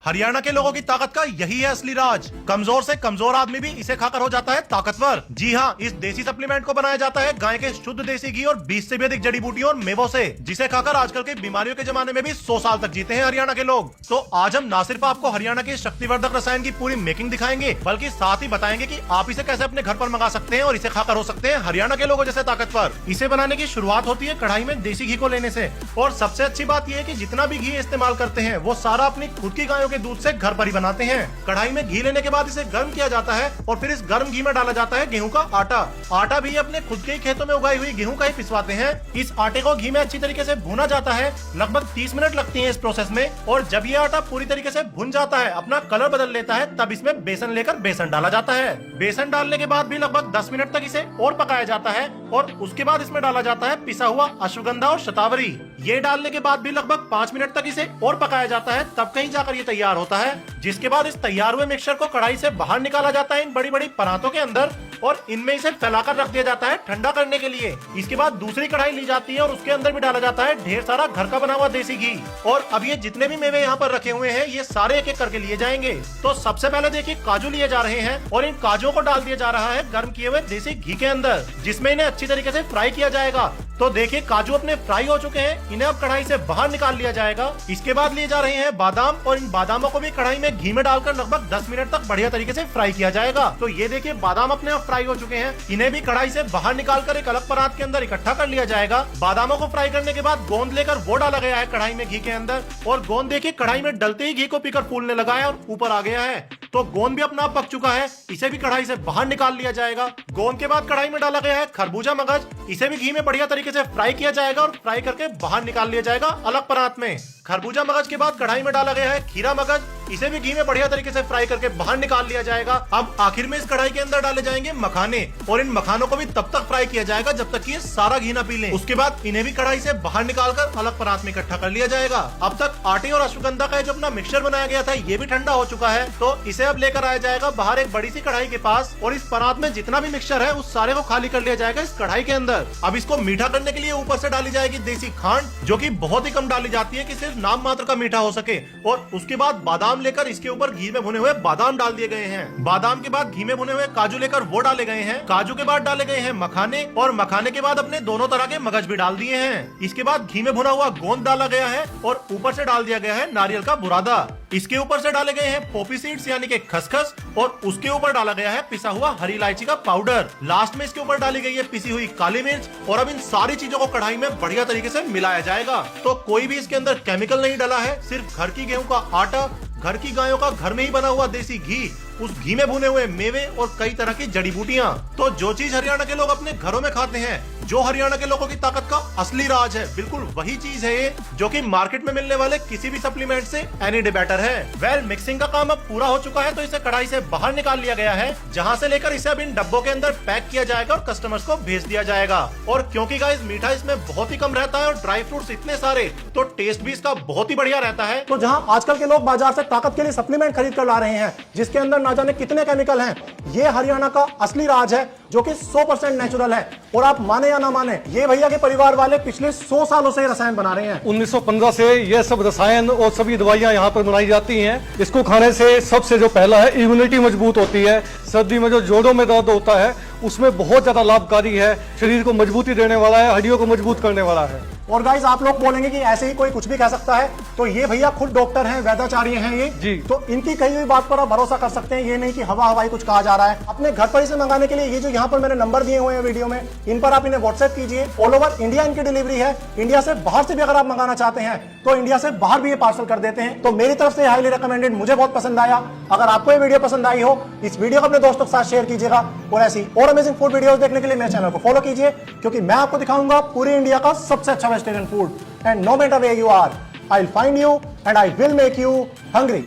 हरियाणा के लोगों की ताकत का यही है असली राज। कमजोर से कमजोर आदमी भी इसे खाकर हो जाता है ताकतवर। जी हाँ, इस देसी सप्लीमेंट को बनाया जाता है गाय के शुद्ध देसी घी और 20 से भी अधिक जड़ी बूटियों और मेवों से, जिसे खाकर आजकल के बीमारियों के जमाने में भी 100 साल तक जीते हैं हरियाणा के लोग। तो आज हम न सिर्फ आपको हरियाणा के शक्तिवर्धक रसायन की पूरी मेकिंग दिखाएंगे, बल्कि साथ ही बताएंगे कि आप इसे कैसे अपने घर पर मंगा सकते हैं और इसे खाकर हो सकते हैं हरियाणा के लोगों जैसे ताकतवर। इसे बनाने की शुरुआत होती है कढ़ाई में देसी घी को लेने से। और सबसे अच्छी बात यह है कि जितना भी घी इस्तेमाल करते हैं वो सारा अपनी खुद की गायों के दूध से घर पर ही बनाते हैं। कढ़ाई में घी लेने के बाद इसे गर्म किया जाता है और फिर इस गर्म घी में डाला जाता है गेहूं का आटा। आटा भी अपने खुद के खेतों में उगाई हुई गेहूं का ही पिसवाते हैं। इस आटे को घी में अच्छी तरीके से भुना जाता है। लगभग 30 मिनट लगती है इस प्रोसेस में। और जब ये आटा पूरी तरीके से भुन जाता है, अपना कलर बदल लेता है, तब इसमें बेसन लेकर बेसन डाला जाता है। बेसन डालने के बाद भी लगभग 10 मिनट तक इसे और पकाया जाता है और उसके बाद इसमें डाला जाता है पिसा हुआ अश्वगंधा और शतावरी। ये डालने के बाद भी लगभग 5 मिनट तक इसे और पकाया जाता है, तब कहीं जाकर ये तैयार होता है। जिसके बाद इस तैयार हुए मिक्सचर को कढ़ाई से बाहर निकाला जाता है इन बड़ी बड़ी परातों के अंदर और इनमें इसे फैलाकर रख दिया जाता है ठंडा करने के लिए। इसके बाद दूसरी कढ़ाई ली जाती है और उसके अंदर भी डाला जाता है ढेर सारा घर का बना हुआ देसी घी। और अब ये जितने भी मेवे यहाँ पर रखे हुए हैं ये सारे एक एक करके लिए जाएंगे। तो सबसे पहले देखिए काजू लिए जा रहे हैं और इन काजुओं को डाल दिया जा रहा है गर्म किए हुए देसी घी के अंदर, जिसमें इन्हें अच्छी तरीके से फ्राई किया जाएगा। तो देखिए काजू अपने फ्राई हो चुके हैं, इन्हें अब कढ़ाई से बाहर निकाल लिया जाएगा। इसके बाद लिए जा रहे हैं बादाम और इन बादामों को भी कढ़ाई में घी में डालकर लगभग 10 मिनट तक बढ़िया तरीके से फ्राई किया जाएगा। तो ये देखिए बादाम अपने आप फ्राई हो चुके हैं, इन्हें भी कढ़ाई से बाहर निकालकर एक अलग परात के अंदर इकट्ठा कर लिया जाएगा। बादामों को फ्राई करने के बाद गोंद लेकर वो डाला गया है कढ़ाई में घी के अंदर और गोंद देखिए कढ़ाई में डलते ही घी को पीकर फूलने लगा है और ऊपर आ गया है। तो गोंद भी अपना पक चुका है, इसे भी कढ़ाई से बाहर निकाल लिया जाएगा। गोंद के बाद कढ़ाई में डाला गया है खरबूजा मगज, इसे भी घी में बढ़िया तरीके से फ्राई किया जाएगा और फ्राई करके बाहर निकाल लिया जाएगा अलग परात में। खरबूजा मगज के बाद कढ़ाई में डाला गया है खीरा मगज, इसे भी घी में बढ़िया तरीके से फ्राई करके बाहर निकाल लिया जाएगा। अब आखिर में इस कढ़ाई के अंदर डाले जाएंगे मखाने और इन मखानों को भी तब तक फ्राई किया जाएगा जब तक कि ये सारा घी न पी लें। उसके बाद इन्हें भी कढ़ाई से बाहर निकालकर अलग परात में इकट्ठा कर लिया जाएगा। अब तक आटे और अश्वगंधा का जो अपना मिक्सचर बनाया गया था ये भी ठंडा हो चुका है, तो इसे अब लेकर आया जाएगा बाहर एक बड़ी सी कढ़ाई के पास और इस परात में जितना भी मिक्सचर है उस सारे को खाली कर लिया जाएगा इस कढ़ाई के अंदर। अब इसको मीठा करने के लिए ऊपर से डाली जाएगी देसी खांड, जो कि बहुत ही कम डाली जाती है कि सिर्फ नाम मात्र का मीठा हो सके। और उसके बाद बादाम लेकर इसके ऊपर घी में भुने हुए बादाम डाल दिए गए हैं। बादाम के बाद घी में भुने हुए काजू लेकर वो डाले गए हैं। काजू के बाद डाले गए हैं मखाने और मखाने के बाद अपने दोनों तरह के मगज भी डाल दिए हैं। इसके बाद घी में भुना हुआ गोंद डाला गया है और ऊपर से डाल दिया गया है नारियल का बुरादा। इसके ऊपर से डाले गए हैं पोपी सीड्स यानी कि खसखस और उसके ऊपर डाला गया है पिसा हुआ हरी इलायची का पाउडर। लास्ट में इसके ऊपर डाली गई है पिसी हुई काली मिर्च और अब इन सारी चीजों को कढ़ाई में बढ़िया तरीके से मिलाया जाएगा। तो कोई भी इसके अंदर केमिकल नहीं डाला है, सिर्फ घर की गेहूं का आटा, घर की गायों का घर में ही बना हुआ देसी घी, उस घी में भुने हुए मेवे और कई तरह की जड़ी बूटियां। तो जो चीज हरियाणा के लोग अपने घरों में खाते हैं, जो हरियाणा के लोगों की ताकत का असली राज है, बिल्कुल वही चीज है ये, जो कि मार्केट में मिलने वाले किसी भी सप्लीमेंट से एनी डे बेटर है। वेल, मिक्सिंग का काम अब पूरा हो चुका है, तो इसे कढ़ाई से बाहर निकाल लिया गया है, जहां से लेकर इसे अब इन डब्बों के अंदर पैक किया जाएगा और कस्टमर्स को भेज दिया जाएगा। और क्योंकि गाइस मीठा इसमें बहुत ही कम रहता है और ड्राई फ्रूट्स इतने सारे, तो टेस्ट भी इसका बहुत ही बढ़िया रहता है। तो जहां आजकल के लोग बाजार से ताकत के लिए सप्लीमेंट खरीद कर ला रहे हैं, जिसके अंदर ना जाने कितने केमिकल हैं, ये हरियाणा का असली राज है, जो कि 100% नेचुरल है। और आप माने या ना माने, ये भैया के परिवार वाले पिछले 100 सालों से रसायन बना रहे हैं। 1915 से ये सब रसायन और सभी दवाइयां यहाँ पर बनाई जाती हैं। इसको खाने से सबसे जो पहला है, इम्यूनिटी मजबूत होती है। सर्दी में जो जोड़ों में दर्द होता है उसमें बहुत ज्यादा लाभकारी है। शरीर को मजबूती देने वाला है, हड्डियों को मजबूत करने वाला है। और गाइस, आप लोग बोलेंगे कि ऐसे ही कोई कुछ भी कह सकता है, तो ये भैया खुद डॉक्टर हैं, वैद्याचार्य हैं ये जी। तो इनकी कही हुई बात पर आप भरोसा कर सकते हैं। ये नहीं कि हवा हवाई कुछ कहा जा रहा है। अपने घर पर इसे मंगाने के लिए ये जो यहाँ पर मैंने नंबर दिए हुए हैं वीडियो में, इन पर आप इन्हें व्हाट्सएप कीजिए। ऑल ओवर इंडिया इनकी डिलीवरी है। इंडिया से बाहर से भी अगर आप मंगाना चाहते हैं तो इंडिया से बाहर भी ये पार्सल कर देते हैं। तो मेरी तरफ से हाईली रिकमेंडेड, मुझे बहुत पसंद आया। अगर आपको ये वीडियो पसंद आई हो, इस वीडियो को अपने दोस्तों के साथ शेयर कीजिएगा और ऐसी और अमेजिंग फूड वीडियोस देखने के लिए मेरे चैनल को फॉलो कीजिए, क्योंकि मैं आपको दिखाऊंगा पूरी इंडिया का सबसे अच्छा vegetarian food. And no matter where you are, I'll find you and I will make you hungry.